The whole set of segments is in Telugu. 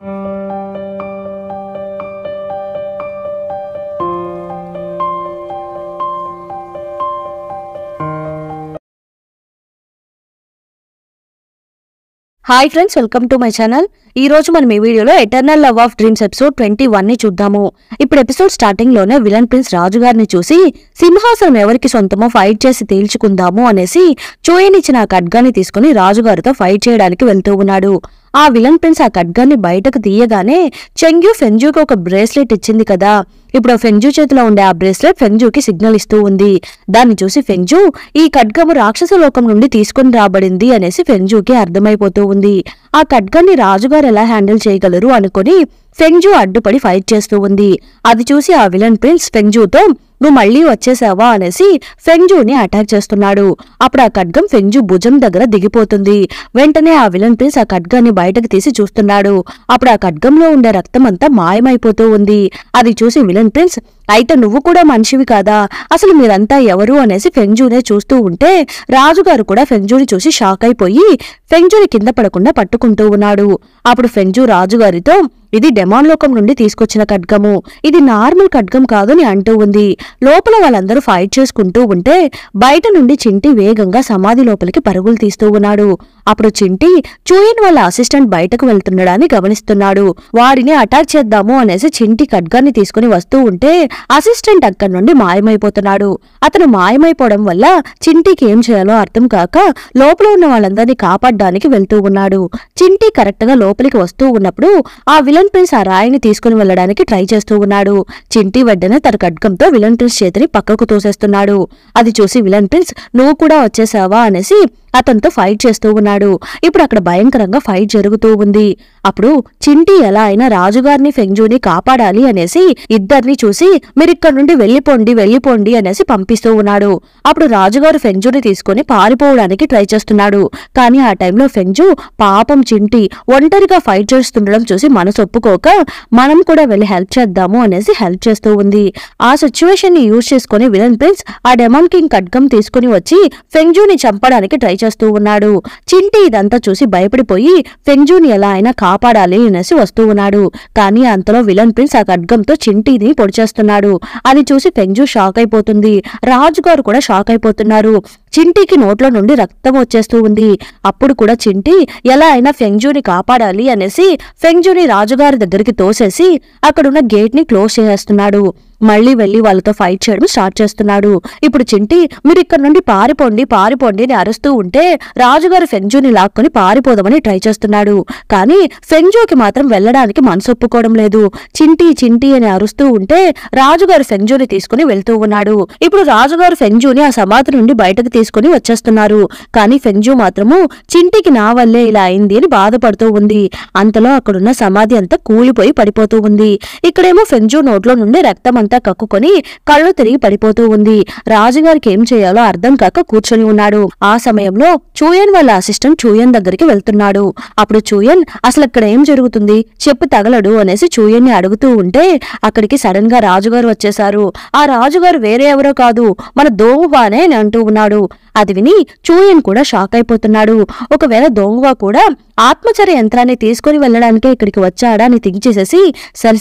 Hi friends, welcome to my channel. ఈ రోజు మనం ఈ వీడియోలో eternal love of dreams episode 21 ని చూద్దాము. ఇప్పుడు ఎపిసోడ్ స్టార్టింగ్ లోనే విలన్ ప్రిన్స్ రాజుగారిని చూసి సింహాసనం ఎవరికి సొంతమో ఫైట్ చేసి తేల్చుకుందాము అనేసి చూయన్ ఇచ్చిన ఆ ఖడ్గాన్ని తీసుకుని రాజుగారితో ఫైట్ చేయడానికి వెళ్తూ ఉన్నాడు. ఆ విలన్ ప్రిన్స్ ఆ ఖడ్గాన్ని బయటకు తీయగానే చెంగ్యూ ఫెంజూకి ఒక బ్రేస్లెట్ ఇచ్చింది కదా, ఇప్పుడు ఫెంజూ చేతిలో ఉండే ఆ బ్రేస్లెట్ ఫెంజూకి సిగ్నల్ ఇస్తూ ఉంది. దాన్ని చూసి ఫెంజూ ఈ ఖడ్గము రాక్షస లోకం నుండి తీసుకుని రాబడింది అనేసి ఫెంజూకి అర్థమైపోతూ ఉంది. ఆ ఖడ్గాన్ని రాజుగారు ఎలా హ్యాండిల్ చేయగలరు అనుకుని ఫెంజూ అడ్డుపడి ఫైట్ చేస్తూ ఉంది. అది చూసి ఆ విలన్ ప్రిన్స్ ఫెంజూతో నువ్వు మళ్లీ వచ్చేసావా అనేసి ఫెంజూని అటాక్ చేస్తున్నాడు. అప్పుడు ఆ ఖడ్గం ఫెంజూ భుజం దగ్గర దిగిపోతుంది. వెంటనే ఆ విలన్ ప్రిన్స్ ఆ ఖడ్గాన్ని బయటకు తీసి చూస్తున్నాడు. అప్పుడు ఆ ఖడ్గంలో ఉండే రక్తం అంతా మాయమైపోతూ ఉంది. అది చూసి విలన్ ప్రిన్స్ అయితే నువ్వు కూడా మనిషివి కాదా, అసలు మీరంతా ఎవరు అనేసి ఫెంజూనే చూస్తూ ఉంటే రాజుగారు కూడా ఫెంజూని చూసి షాక్ అయిపోయి ఫెంజూని కింద పడకుండా పట్టుకుంటూ ఉన్నాడు. అప్పుడు ఫెంజూ రాజుగారితో ఇది డెమాన్ లోకం నుండి తీసుకొచ్చిన ఖడ్గము, ఇది నార్మల్ ఖడ్గం కాదని అంటూ ఉంది. లోపల వాళ్ళందరూ ఫైట్ చేసుకుంటూ ఉంటే బయట నుండి చింటి వేగంగా సమాధి లోపలికి పరుగులు తీస్తూ ఉన్నాడు. అప్పుడు చింటి చూయన్ వాళ్ళ అసిస్టెంట్ బయటకు వెళ్తుండడాన్ని గమనిస్తున్నాడు. వాడిని అటాక్ చేద్దాము అనేసి చింటి ఖడ్గాన్ని తీసుకుని వస్తూ ఉంటే అసిస్టెంట్ అక్కడి నుండి మాయమైపోతున్నాడు. అతను మాయమైపోవడం వల్ల చింటికి ఏం చేయాలో అర్థం కాక లోపల ఉన్న వాళ్ళందరినీ కాపాడడానికి వెళ్తూ ఉన్నాడు. చింటి కరెక్ట్ గా లోపలికి వస్తూ ఉన్నప్పుడు ఆ విలన్ ప్రిన్స్ ఆ రాయిని తీసుకుని వెళ్లడానికి ట్రై చేస్తూ ఉన్నాడు. చింటి వెంటనే తన ఖడ్గంతో విలన్ ప్రిన్స్ చేతిని పక్కకు తోసేస్తున్నాడు. అది చూసి విలన్ ప్రిన్స్ నువ్వు కూడా వచ్చేసావా అనేసి అతనితో ఫైట్ చేస్తూ ఉన్నాడు. ఇప్పుడు అక్కడ భయంకరంగా ఫైట్ జరుగుతూ ఉంది. అప్పుడు చింటి ఎలా అయినా రాజుగారిని ఫెంజూని కాపాడాలి అనేసి ఇద్దరిని చూసి మీరిక్కడి నుండి వెళ్ళిపోండి అనేసి పంపిస్తూ ఉన్నాడు. అప్పుడు రాజుగారు ఫెంజూని తీసుకుని పారిపోవడానికి ట్రై చేస్తున్నాడు. కానీ ఆ టైంలో ఫెంజూ పాపం చింటి ఒంటరిగా ఫైట్ చేస్తుండడం చూసి మనసు ఒప్పుకోక మనం కూడా వెళ్ళి హెల్ప్ చేద్దాము అనేసి హెల్ప్ చేస్తూ ఉంది. ఆ సిచ్యువేషన్ ని యూజ్ చేసుకుని విలన్ ప్రిన్స్ ఆ డెమాన్ కింగ్ ఖడ్గం తీసుకుని వచ్చి ఫెంజూని చంపడానికి ట్రై చేస్తూ ఉన్నాడు. చింటి ఇదంతా చూసి భయపడిపోయి ఫెంజూని ఎలా అయినా కాపాడాలి అనేసి వస్తూ ఉన్నాడు. కానీ అంతలో విలన్ ప్రిన్స్ ఆ ఖడ్గంతో చింటిని పొడిచేస్తున్నాడు. అది చూసి ఫెంజూ షాక్ అయిపోతుంది. రాజుగారు కూడా షాక్ అయిపోతున్నారు. చింటికి నోట్లో నుండి రక్తం వచ్చేస్తూ ఉంది. అప్పుడు కూడా చింటి ఎలా అయినా ఫెంజూని కాపాడాలి అనేసి ఫెంజూని రాజుగారి దగ్గరికి తోసేసి అక్కడున్న గేట్ ని క్లోజ్ చేసేస్తున్నాడు. మళ్లీ వెళ్లి వాళ్ళతో ఫైట్ చేయడం స్టార్ట్ చేస్తున్నాడు. ఇప్పుడు చింటి మీరు ఇక్కడ నుండి పారిపోండి అని అరుస్తూ ఉంటే రాజుగారు ఫెంజూని లాక్కొని పారిపోదామని ట్రై చేస్తున్నాడు. కానీ ఫెంజూకి మాత్రం వెళ్లడానికి మనసు ఒప్పుకోవడం లేదు. చింటి అని అరుస్తూ ఉంటే రాజుగారు ఫెంజూని తీసుకుని వెళ్తూ ఉన్నాడు. ఇప్పుడు రాజుగారు ఫెంజూని ఆ సమాధి నుండి బయటకు తీసుకుని వచ్చేస్తున్నారు. కానీ ఫెంజూ మాత్రము చింటికి నా వల్లే ఇలా అయింది అని బాధపడుతూ ఉంది. అంతలో అక్కడున్న సమాధి అంతా కూలిపోయి పడిపోతూ ఉంది. ఇక్కడేమో ఫెంజూ నోట్లో నుండి రక్తం అంతా కక్కుకొని కళ్ళు తిరిగి పడిపోతూ ఉంది. రాజుగారికి ఏం చేయాలో అర్థం కాక కూర్చొని ఉన్నాడు. ఆ సమయంలో చూయన్ వాళ్ళ అసిస్టెంట్ చూయన్ దగ్గరికి వెళ్తున్నాడు. అప్పుడు చూయన్ అసలు అక్కడ ఏం జరుగుతుంది చెప్పు తగలడు అనేసి చూయన్ ని అడుగుతూ ఉంటే అక్కడికి సడన్ గా రాజుగారు వచ్చేశారు. ఆ రాజుగారు వేరే ఎవరో కాదు మన దోంగువానే అని అంటూ ఉన్నాడు. అది విని చూయన్ కూడా షాక్ అయిపోతున్నాడు. ఒకవేళ దొంగ కూడా ఆత్మచర్య యంత్రాన్ని తీసుకుని వెళ్లడానికే ఇక్కడికి వచ్చాడా అని థింక్ చేసేసి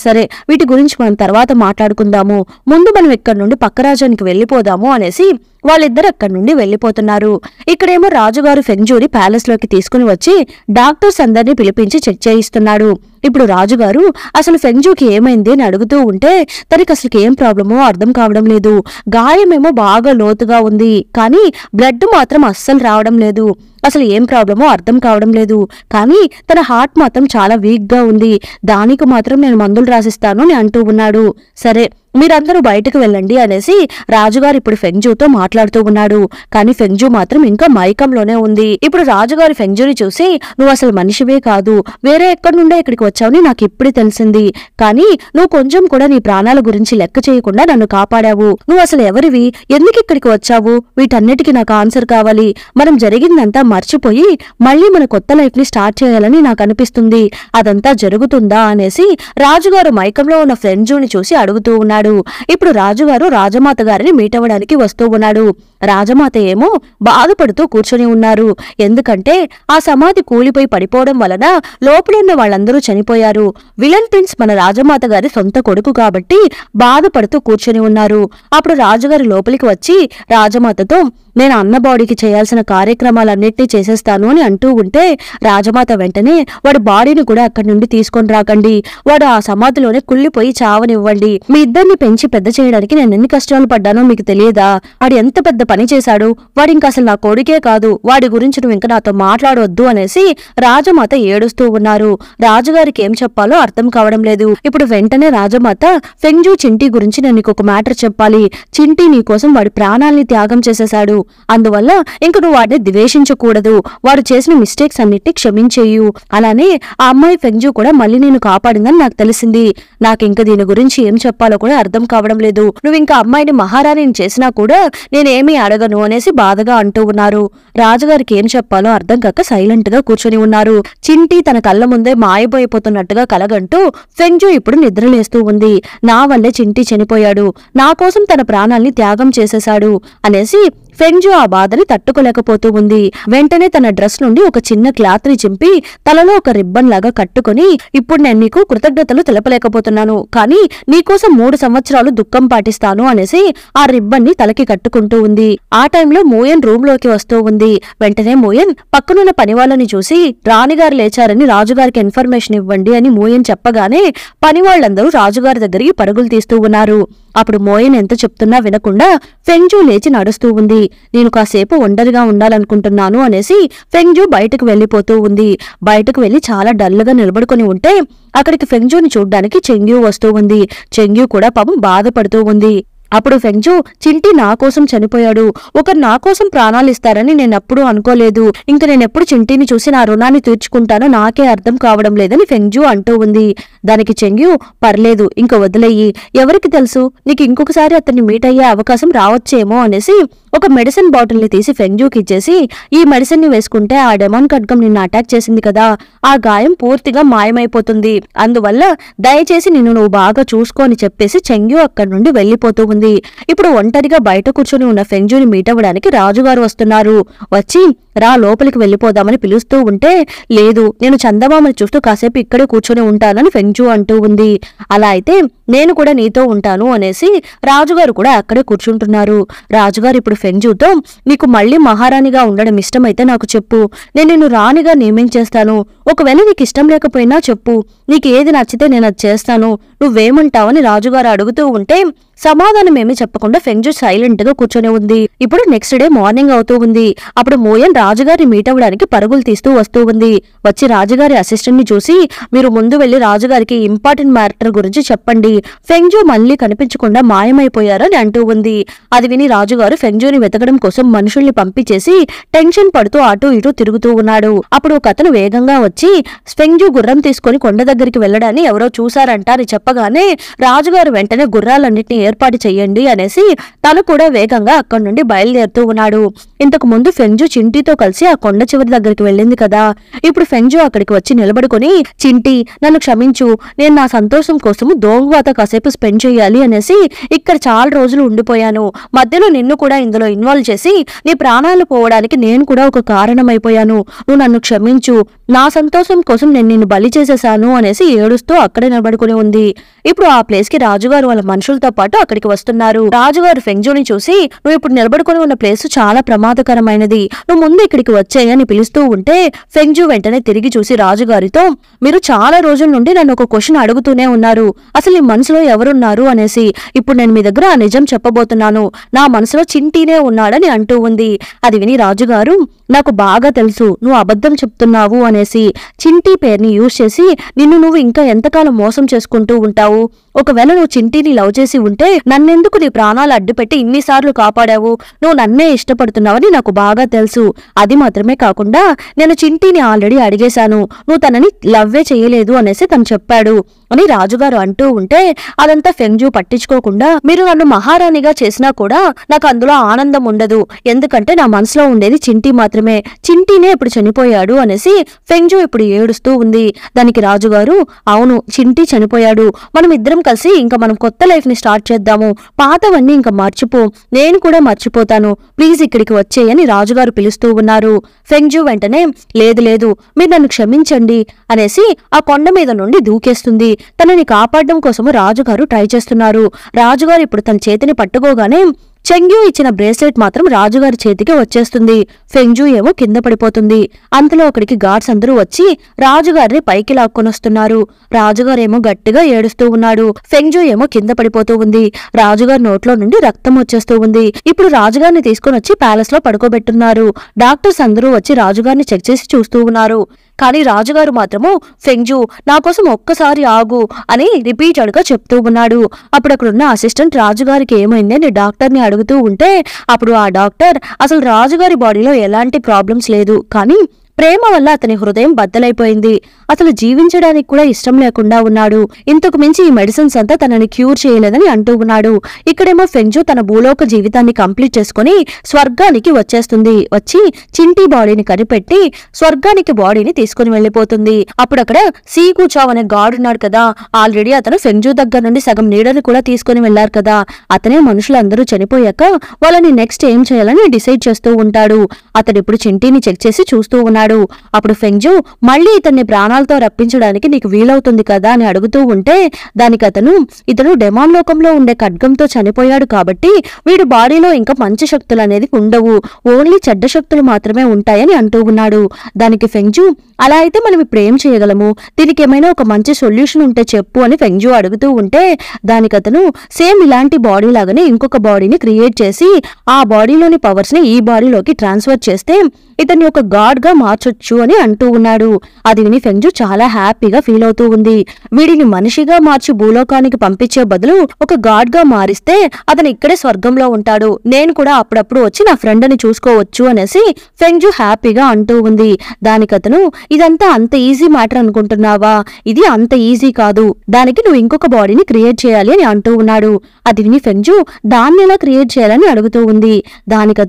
సరే వీటి గురించి మనం తర్వాత మాట్లాడుకుందాము, ముందు మనం ఇక్కడ నుండి పక్క రాజ్యానికి వెళ్ళిపోదాము అనేసి వాళ్ళిద్దరు అక్కడి నుండి వెళ్లిపోతున్నారు. ఇక్కడేమో రాజుగారు ఫెంజూని ప్యాలెస్ లోకి తీసుకుని వచ్చి డాక్టర్స్ అందరినీ పిలిపించి చెక్ చేయిస్తున్నాడు. ఇప్పుడు రాజుగారు అసలు ఫెంజూకి ఏమైంది అని అడుగుతూ ఉంటే తనకి అసలు ఏం ప్రాబ్లమో అర్థం కావడం లేదు. గాయమేమో బాగా లోతుగా ఉంది, కానీ బ్లడ్ మాత్రం అస్సలు రావడం లేదు. అసలు ఏం ప్రాబ్లమో అర్థం కావడం లేదు. కానీ తన హార్ట్ మాత్రం చాలా వీక్ గా ఉంది, దానికి మాత్రం నేను మందులు రాసిస్తాను అని అంటూ ఉన్నాడు. సరే మీరందరూ బయటకు వెళ్ళండి అనేసి రాజుగారు ఇప్పుడు ఫెంజూతో మాట్లాడుతూ ఉన్నాడు. కానీ ఫెంజూ మాత్రం ఇంకా మైకంలోనే ఉంది. ఇప్పుడు రాజుగారు ఫెంజూని చూసి నువ్వు అసలు మనిషివే కాదు, వేరే ఎక్కడి నుండే ఇక్కడికి వచ్చావని నాకు ఇప్పుడే తెలిసింది. కానీ నువ్వు కొంచెం కూడా నీ ప్రాణాల గురించి లెక్క చేయకుండా నన్ను కాపాడావు. నువ్వు అసలు ఎవరివి, ఎందుకు ఇక్కడికి వచ్చావు, వీటన్నిటికీ నాకు ఆన్సర్ కావాలి. మనం జరిగిందంతా మర్చిపోయి మళ్లీ మన కొత్త లైఫ్ ని స్టార్ట్ చేయాలని నాకు అనిపిస్తుంది. అదంతా జరుగుతుందా అనేసి రాజుగారు మైకంలో ఉన్న ఫెంజూని చూసి అడుగుతూ ఉన్నాడు. ఇప్పుడు రాజుగారు రాజమాత గారిని మీట్ అవ్వడానికి వస్తూ ఉన్నాడు. రాజమాత ఏమో బాధపడుతూ కూర్చొని ఉన్నారు. ఎందుకంటే ఆ సమాధి కూలిపోయి పడిపోవడం వలన లోపలున్న వాళ్ళందరూ చనిపోయారు. విలన్ ప్రిన్స్ మన రాజమాత గారి సొంత కొడుకు కాబట్టి బాధపడుతూ కూర్చొని ఉన్నారు. అప్పుడు రాజుగారి లోపలికి వచ్చి రాజమాతతో, నేను అన్న బాడీకి చేయాల్సిన కార్యక్రమాలన్నింటినీ చేసేస్తాను అని అంటూ ఉంటే రాజమాత వెంటనే, వాడి బాడీని కూడా అక్కడి నుండి తీసుకొని రాకండి, వాడు ఆ సమాధిలోనే కుళ్ళిపోయి చావనివ్వండి. మీ ఇద్దరిని పెంచి పెద్ద చేయడానికి నేను ఎన్ని కష్టాలు పడ్డానో మీకు తెలియదా? వాడు ఎంత పెద్ద పని చేశాడు, వాడి ఇంకా అసలు నా కొడుకే కాదు, వాడి గురించి నువ్వు ఇంకా నాతో మాట్లాడవద్దు అనేసి రాజమాత ఏడుస్తూ ఉన్నారు. రాజుగారికి ఏం చెప్పాలో అర్థం కావడం లేదు. ఇప్పుడు వెంటనే రాజమాత, ఫెంగ్జూ చింటీ గురించి నేను నీకు ఒక మ్యాటర్ చెప్పాలి. చింటీ నీ కోసం వాడి ప్రాణాల్ని త్యాగం చేసేశాడు. అందువల్ల ఇంక నువ్వు వాడిని ద్వేషించకూడదు. వాడు చేసిన మిస్టేక్స్ అన్నిటి క్షమించేయు. అలానే ఆ అమ్మాయి ఫెంగ్జూ కూడా మళ్ళీ నేను కాపాడిందని నాకు తెలిసింది. నాకింక దీని గురించి ఏం చెప్పాలో కూడా అర్థం కావడం లేదు. నువ్వు ఇంకా అమ్మాయిని మహారాణిని చేసినా కూడా నేనేమీ అడగను అనేసి బాధగా అంటూ ఉన్నారు. రాజుగారికి ఏం చెప్పాలో అర్థం కాక సైలెంట్ గా కూర్చొని ఉన్నారు. చింటీ తన కళ్ళ ముందే మాయపోయిపోతున్నట్టుగా కలగంటూ ఫెంగ్జూ ఇప్పుడు నిద్రలేస్తూ ఉంది. నా వల్లే చింటీ చనిపోయాడు, నా కోసం తన ప్రాణాల్ని త్యాగం చేసేశాడు అనేసి ఫెంగ్జూ ఆ బాధని తట్టుకోలేకపోతూ ఉంది. వెంటనే తన డ్రెస్ నుండి ఒక చిన్న క్లాత్ ని చింపి తలలో ఒక రిబ్బన్ లాగా కట్టుకుని, ఇప్పుడు నేను నీకు కృతజ్ఞతలు తెలపలేకపోతున్నాను, కానీ నీకోసం 3 సంవత్సరాలు దుఃఖం పాటిస్తాను అనేసి ఆ రిబ్బన్ ని తలకి కట్టుకుంటూ ఉంది. ఆ టైంలో మోయన్ రూమ్ లోకి వస్తూ ఉంది. వెంటనే మోయన్ పక్కనున్న పనివాళ్ళని చూసి, రాణిగారు లేచారని రాజుగారికి ఇన్ఫర్మేషన్ ఇవ్వండి అని మోయన్ చెప్పగానే పనివాళ్లందరూ రాజుగారి దగ్గరికి పరుగులు తీస్తూ ఉన్నారు. అప్పుడు మోయన్ ఎంత చెప్తున్నా వినకుండా ఫెంగ్జూ లేచి నడుస్తూ ఉంది. నేను కాసేపు ఒంటరిగా ఉండాలనుకుంటున్నాను అనేసి ఫెంగ్జూ బయటకు వెళ్లిపోతూ ఉంది. బయటకు వెళ్లి చాలా డల్గా నిలబడుకుని ఉంటే అక్కడికి ఫెంగ్జూని చూడ్డానికి చెంగ్యూ వస్తూ ఉంది. చెంగ్యూ కూడా పాపం బాధపడుతూ ఉంది. అప్పుడు ఫెంగ్జూ, చింటీ నా కోసం చనిపోయాడు, ఒకరు నా కోసం ప్రాణాలు ఇస్తారని నేనెప్పుడూ అనుకోలేదు. ఇంక నేనెప్పుడు చింటీని చూసి నా రుణాన్ని తీర్చుకుంటానో నాకే అర్థం కావడం లేదని ఫెంగ్జూ అంటూ ఉంది. దానికి చెంగ్యూ, పర్లేదు ఇంక వదిలేయి, ఎవరికి తెలుసు నీకు ఇంకొకసారి అతన్ని మీట్ అయ్యే అవకాశం రావచ్చేమో అనేసి ఒక మెడిసిన్ బాటిల్ ని తీసి ఫెంగ్జూకి ఇచ్చేసి, ఈ మెడిసిన్ ని వేసుకుంటే ఆ డెమాన్ ఖడ్గం నిన్ను అటాక్ చేసింది కదా, ఆ గాయం పూర్తిగా మాయమైపోతుంది, అందువల్ల దయచేసి నిన్ను నువ్వు బాగా చూసుకో అని చెప్పేసి చెంగ్యూ అక్కడి నుండి వెళ్లిపోతూ ఉంది. ఇప్పుడు ఒంటరిగా బయట కూర్చొని ఉన్న ఫెంగ్జూని మీట్ అవ్వడానికి రాజుగారు వస్తున్నారు. వచ్చి రా లోపలికి వెళ్లిపోదామని పిలుస్తూ ఉంటే, లేదు నేను చందమామని చూస్తూ కాసేపు ఇక్కడే కూర్చొని ఉంటానని ఫెంగ్జూ అంటూ ఉంది. అలా అయితే నేను కూడా నీతో ఉంటాను అనేసి రాజుగారు కూడా అక్కడే కూర్చుంటున్నారు. రాజుగారు ఇప్పుడు ఫెంగ్జూతో, నీకు మళ్లీ మహారాణిగా ఉండడం ఇష్టమైతే నాకు చెప్పు, నేను నిన్ను రాణిగా నియమించేస్తాను, ఒకవేళ నీకు ఇష్టం లేకపోయినా చెప్పు, నీకు ఏది నచ్చితే నేను అది చేస్తాను, నువ్వేమంటావని రాజుగారు అడుగుతూ ఉంటే సమాధానమేమీ చెప్పకుండా ఫెంగ్జూ సైలెంట్ గా కూర్చొని ఉంది. ఇప్పుడు నెక్స్ట్ డే మార్నింగ్ అవుతూ ఉంది. అప్పుడు మోయన్ రాజుగారిని మీట్ అవ్వడానికి పరుగులు తీస్తూ వస్తూ ఉంది. వచ్చి రాజుగారి అసిస్టెంట్ ని చూసి, మీరు ముందు వెళ్లి రాజుగారికి ఇంపార్టెంట్ మ్యాటర్ గురించి చెప్పండి, ఫెంగ్జూ మళ్లీ కనిపించకుండా మాయమైపోయారని అంటూ ఉంది. అది విని రాజుగారు ఫెంగ్జూని వెతకడం కోసం మనుషుల్ని పంపించేసి టెన్షన్ పడుతూ అటూ ఇటూ తిరుగుతూ ఉన్నాడు. అప్పుడు ఒక అతను వేగంగా వచ్చి ఫెంగ్జూ గుర్రం తీసుకుని కొండ దగ్గరికి వెళ్లడాన్ని ఎవరో చూశారంట అని చెప్పగానే రాజుగారు వెంటనే గుర్రాలన్నింటినీ ఏర్పాటు చెయ్యండి అనేసి తను కూడా వేగంగా అక్కడి నుండి బయలుదేరుతూ ఉన్నాడు. ఇంతకు ముందు ఫెంగ్జూ చింటీతో కలిసి ఆ కొండ చివరి దగ్గరికి వెళ్ళింది కదా, ఇప్పుడు ఫెంగ్జూ అక్కడికి వచ్చి నిలబడుకుని, చింటీ నన్ను క్షమించు, నేను నా సంతోషం కోసం దోంగువాత కాసేపు స్పెండ్ చేయాలి అనేసి ఇక్కడ చాలా రోజులు ఉండిపోయాను, మధ్యలో నిన్ను కూడా ఇందులో ఇన్వాల్వ్ చేసి నీ ప్రాణాలు పోవడానికి నేను కూడా ఒక కారణమైపోయాను, నువ్వు నన్ను క్షమించు, నా సంతోషం కోసం నేను నిన్ను బలి చేసేశాను అనేసి ఏడుస్తూ అక్కడే నిలబడుకుని ఉంది. ఇప్పుడు ఆ ప్లేస్ కి రాజుగారు వాళ్ళ మనుషులతో పాటు అక్కడికి వస్తున్నారు. రాజుగారు ఫెంగ్జూని చూసి, నువ్వు ఇప్పుడు నిలబడుకుని ఉన్న ప్లేస్ చాలా ప్రమాదకరమైనది, నువ్వు ముందు ఇక్కడికి వచ్చేయని పిలుస్తూ ఉంటే ఫెంగ్జూ వెంటనే తిరిగి చూసి రాజుగారితో, మీరు చాలా రోజుల నుండి నన్ను ఒక క్వశ్చన్ అడుగుతూనే ఉన్నారు, అసలు నీ మనసులో ఎవరున్నారు అనేసి, ఇప్పుడు నేను మీ దగ్గర ఆ నిజం చెప్పబోతున్నాను, నా మనసులో చింటీనే ఉన్నాడని అంటూ ఉంది. అది విని రాజుగారు, నాకు బాగా తెలుసు నువ్వు అబద్ధం చెప్తున్నావు అనేసి, చింటీ పేరుని యూజ్ చేసి నిన్ను నువ్వు ఇంకా ఎంతకాలం మోసం చేసుకుంటూ ఉంటావు, ఒకవేళ నువ్వు చింటీని లవ్ చేసి ఉంటే నన్నెందుకు నీ ప్రాణాలు అడ్డుపెట్టి ఇన్నిసార్లు కాపాడావు, నువ్వు నన్నే ఇష్టపడుతున్నావని నాకు బాగా తెలుసు, అది మాత్రమే కాకుండా నేను చింటీని ఆల్రెడీ అడిగేశాను, నువ్వు తనని లవ్వే చేయలేదు అనేసి తను చెప్పాడు అని రాజుగారు అంటూ ఉంటే అదంతా ఫెంగ్జూ పట్టించుకోకుండా, మీరు నన్ను మహారాణిగా చేసినా కూడా నాకు అందులో ఆనందం ఉండదు, ఎందుకంటే నా మనసులో ఉండేది చింటీ మాత్రం మాత్రమే, చింటీనే ఇప్పుడు చనిపోయాడు అనేసి ఫెంగ్జూ ఇప్పుడు ఏడుస్తూ ఉంది. దానికి రాజుగారు, అవును చింటీ చనిపోయాడు, మనం ఇద్దరం కలిసి ఇంకా మనం కొత్త లైఫ్ ని స్టార్ట్ చేద్దాము, పాతవన్నీ ఇంకా మర్చిపో, నేను కూడా మర్చిపోతాను, ప్లీజ్ ఇక్కడికి వచ్చేయని రాజుగారు పిలుస్తూ ఉన్నారు. ఫెంగ్జూ వెంటనే లేదు లేదు మీరు నన్ను క్షమించండి అనేసి ఆ కొండ మీద నుండి దూకేస్తుంది. తనని కాపాడడం కోసము రాజుగారు ట్రై చేస్తున్నారు. రాజుగారు ఇప్పుడు తన చేతిని పట్టుకోగానే చెంగ్యూ ఇచ్చిన బ్రేస్లెట్ మాత్రం రాజుగారి చేతికి వచ్చేస్తుంది. ఫెంగ్జూ ఏమో కింద పడిపోతుంది. అంతలో అక్కడికి గార్డ్స్ అందరూ వచ్చి రాజుగారిని పైకి లాక్కొనొస్తున్నారు. రాజుగారేమో గట్టిగా ఏడుస్తూ ఉన్నాడు. ఫెంగ్జూ ఏమో కింద పడిపోతూ ఉంది. రాజుగారి నోట్లో నుండి రక్తం వచ్చేస్తూ ఉంది. ఇప్పుడు రాజుగారిని తీసుకుని వచ్చి ప్యాలెస్ లో పడుకోబెట్టున్నారు. డాక్టర్స్ అందరూ వచ్చి రాజుగారిని చెక్ చేసి చూస్తూ ఉన్నారు. కానీ రాజుగారు మాత్రము ఫెంగ్జూ నా కోసం ఒక్కసారి ఆగు అని రిపీటెడ్ గా చెప్తూ ఉన్నాడు. అప్పుడు అక్కడున్న అసిస్టెంట్ రాజుగారికి ఏమైంది అని డాక్టర్ని అడుగుతూ ఉంటే అప్పుడు ఆ డాక్టర్ అసలు రాజుగారి బాడీలో ఎలాంటి ప్రాబ్లమ్స్ లేదు, కానీ ప్రేమ వల్ల అతని హృదయం బద్దలైపోయింది, అసలు జీవించడానికి కూడా ఇష్టం లేకుండా ఉన్నాడు, ఇంతకు మించి ఈ మెడిసిన్స్ అంతా తనని క్యూర్ చేయలేదని అంటూ ఉన్నాడు. ఇక్కడేమో ఫెంగ్జూ తన భూలోక జీవితాన్ని కంప్లీట్ చేసుకుని స్వర్గానికి వచ్చేస్తుంది. వచ్చి చింటీ బాడీని కనిపెట్టి స్వర్గానికి బాడీని తీసుకుని వెళ్లిపోతుంది. అప్పుడు అక్కడ సీ కూచావ్ అనే గాడ్ ఉన్నాడు కదా, ఆల్రెడీ అతను ఫెంగ్జూ దగ్గర నుండి సగం నీడని కూడా తీసుకుని వెళ్లారు కదా, అతనే మనుషులందరూ చనిపోయాక వాళ్ళని నెక్స్ట్ ఏం చేయాలని డిసైడ్ చేస్తూ ఉంటాడు. అతడు ఇప్పుడు చింటీని చెక్ చేసి చూస్తూ ఉన్నాడు. అప్పుడు ఫెంగ్జూ మళ్లీ ఇతన్ని ప్రాణాలతో రప్పించడానికి నీకు వీలవుతుంది కదా అని అడుగుతూ ఉంటే దానికి ఇతను డెమాన్ లోకంలో ఉండే ఖడ్గంతో చనిపోయాడు కాబట్టి వీడి బాడీలో ఇంకా మంచి శక్తులు అనేది ఉండవు, ఓన్లీ చెడ్డ శక్తులు మాత్రమే ఉంటాయని అంటూ ఉన్నాడు. దానికి ఫెంగ్జూ అలా అయితే మనం ఇప్పుడు ఏం చేయగలము, దీనికి ఏమైనా ఒక మంచి సొల్యూషన్ ఉంటే చెప్పు అని ఫెంగ్జూ అడుగుతూ ఉంటే దానికి సేమ్ ఇలాంటి బాడీ లాగానే ఇంకొక బాడీని క్రియేట్ చేసి ఆ బాడీలోని పవర్స్ ని ఈ బాడీలోకి ట్రాన్స్ఫర్ చేస్తే ఇతన్ని ఒక గాడ్ గా మార్చొచ్చు అని అంటూ ఉన్నాడు. అది విని ఫెంగ్జూ చాలా హ్యాపీగా ఫీల్ అవుతూ ఉంది. వీడిని మనిషిగా మార్చి భూలోకానికి పంపించే బదులు ఒక గాడ్ గా మారిస్తే అతను ఇక్కడే స్వర్గంలో ఉంటాడు, నేను కూడా అప్పుడప్పుడు వచ్చి నా ఫ్రెండ్ ని చూసుకోవచ్చు అనేసి ఫెంగ్జూ హ్యాపీగా అంటూ ఉంది. దానికి ఇదంతా అంత ఈజీ మ్యాటర్ అనుకుంటున్నావా, ఇది అంత ఈజీ కాదు, దానికి నువ్వు ఇంకొక బాడీని క్రియేట్ చేయాలి అని అంటూ ఉన్నాడు. అది విని ఫెంగ్జూ దాన్ని ఎలా క్రియేట్ చేయాలని అడుగుతూ ఉంది. దానికి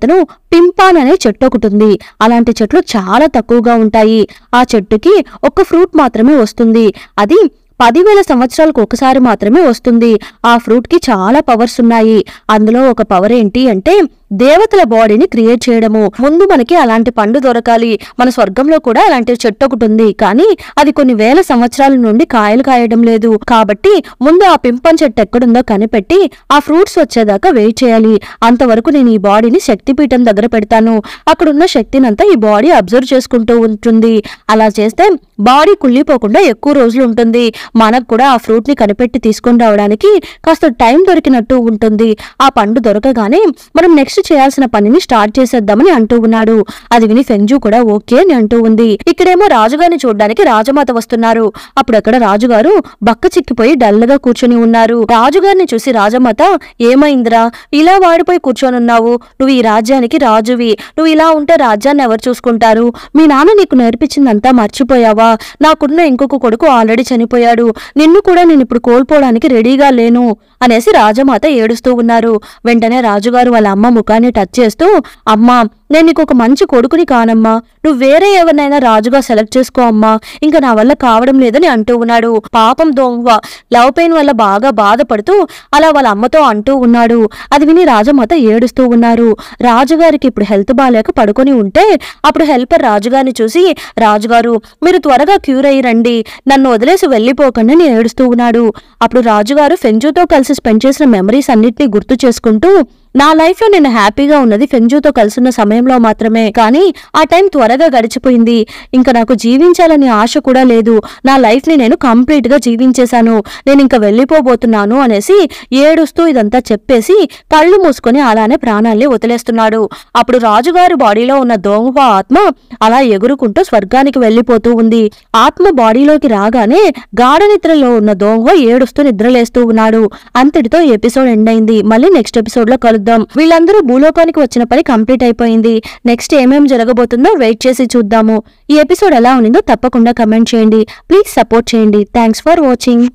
పింపాన్ అనే చెట్టు ఒకటి ఉంది, అలాంటి చెట్లు చాలా తక్కువగా ఉంటాయి, ఆ చెట్టుకి ఒక ఫ్రూట్ మాత్రమే వస్తుంది, అది 10,000 సంవత్సరాలకు ఒకసారి మాత్రమే వస్తుంది, ఆ ఫ్రూట్ కి చాలా పవర్స్ ఉన్నాయి, అందులో ఒక పవర్ ఏంటి అంటే దేవతల బాడీని క్రియేట్ చేయడము. ముందు మనకి అలాంటి పండు దొరకాలి, మన స్వర్గంలో కూడా అలాంటి చెట్టు ఒకటి ఉంది, కానీ అది కొన్ని వేల సంవత్సరాల నుండి కాయలు కాయడం లేదు, కాబట్టి ముందు ఆ పింపన్ చెట్టు ఎక్కడుందో కనిపెట్టి ఆ ఫ్రూట్స్ వచ్చేదాకా వెయిట్ చేయాలి, అంతవరకు నేను ఈ బాడీని శక్తిపీఠం దగ్గర పెడతాను, అక్కడున్న శక్తినంతా ఈ బాడీ అబ్జర్వ్ చేసుకుంటూ ఉంటుంది, అలా చేస్తే బాడీ కుళ్ళిపోకుండా ఎక్కువ రోజులు ఉంటుంది, మనకు కూడా ఆ ఫ్రూట్ ని కనిపెట్టి తీసుకొని రావడానికి కాస్త టైం దొరికినట్టు ఉంటుంది, ఆ పండు దొరకగానే మనం నెక్స్ట్ చేయాల్సిన పనిని స్టార్ట్ చేసేద్దామని అంటూ ఉన్నాడు. అది విని ఫెంగ్జూ కూడా ఓకే అని అంటూ ఉంది. ఇక్కడేమో రాజుగారిని చూడడానికి రాజమాత వస్తున్నారు. అప్పుడు అక్కడ రాజుగారు బక్క చిక్కిపోయి డల్ గా కూర్చొని ఉన్నారు. రాజుగారిని చూసి రాజమాత ఏమైందిరా ఇలా వాడిపోయి కూర్చొనున్నావు, నువ్వు ఈ రాజ్యానికి రాజువి, నువ్వు ఇలా ఉంటే రాజ్యాన్ని ఎవరు చూసుకుంటారు, మీ నాన్న నీకు నేర్పించిందంతా మర్చిపోయావా, నాకున్న ఇంకొక కొడుకు ఆల్రెడీ చనిపోయాడు, నిన్ను కూడా నేను ఇప్పుడు కోల్పోవడానికి రెడీగా లేను అనేసి రాజమాత ఏడుస్తూ ఉన్నారు. వెంటనే రాజుగారు వాళ్ళ అమ్మ ముఖాన్ని టచ్ చేస్తూ అమ్మా నేను నీకు ఒక మంచి కొడుకుని కానమ్మా, నువ్వు వేరే ఎవరినైనా రాజుగా సెలెక్ట్ చేసుకో అమ్మా, ఇంకా నా వల్ల కావడం లేదని అంటూ ఉన్నాడు. పాపం దొంగ లవ్ పెయిన్ వల్ల బాగా బాధపడుతూ అలా వాళ్ళ అమ్మతో అంటూ ఉన్నాడు. అది విని రాజమాత ఏడుస్తూ ఉన్నారు. రాజుగారికి ఇప్పుడు హెల్త్ బాగాలేక పడుకొని ఉంటే అప్పుడు హెల్పర్ రాజుగారిని చూసి రాజుగారు మీరు త్వరగా క్యూర్ అయ్యి రండి, నన్ను వదిలేసి వెళ్లిపోకండి నేను ఏడుస్తూ ఉన్నాడు. అప్పుడు రాజుగారు ఫెంగ్జూతో కలిసి స్పెండ్ చేసిన మెమరీస్ అన్నిటినీ గుర్తు చేసుకుంటూ నా లైఫ్ లో నేను హ్యాపీగా ఉన్నది ఫెంగ్జూతో కలిసిన సమయంలో మాత్రమే, కానీ ఆ టైం త్వరగా గడిచిపోయింది, ఇంకా నాకు జీవించాలని ఆశ కూడా లేదు, నా లైఫ్ ని నేను కంప్లీట్ గా జీవించేశాను, నేను ఇంకా వెళ్లిపోబోతున్నాను అనేసి ఏడుస్తూ ఇదంతా చెప్పేసి కళ్ళు మూసుకొని అలానే ప్రాణాల్ని వదిలేస్తున్నాడు. అప్పుడు రాజుగారి బాడీలో ఉన్న దోంగ ఆత్మ అలా ఎగురుకుంటూ స్వర్గానికి వెళ్లిపోతూ ఉంది. ఆత్మ బాడీలోకి రాగానే గాఢ నిద్రలో ఉన్న దోంగ ఏడుస్తూ నిద్రలేస్తూ ఉన్నాడు. అంతటితో ఎపిసోడ్ ఎండ్ అయింది. మళ్ళీ నెక్స్ట్ ఎపిసోడ్ లో కలుద్దాం. వీళ్ళందరూ భూలోకానికి వచ్చిన పని కంప్లీట్ అయిపోయింది. నెక్స్ట్ ఏమేం జరగబోతుందో వెయిట్ చేసి చూద్దాము. ఈ ఎపిసోడ్ ఎలా ఉండిందో తప్పకుండా కమెంట్ చేయండి. ప్లీజ్ సపోర్ట్ చేయండి. Thanks for watching.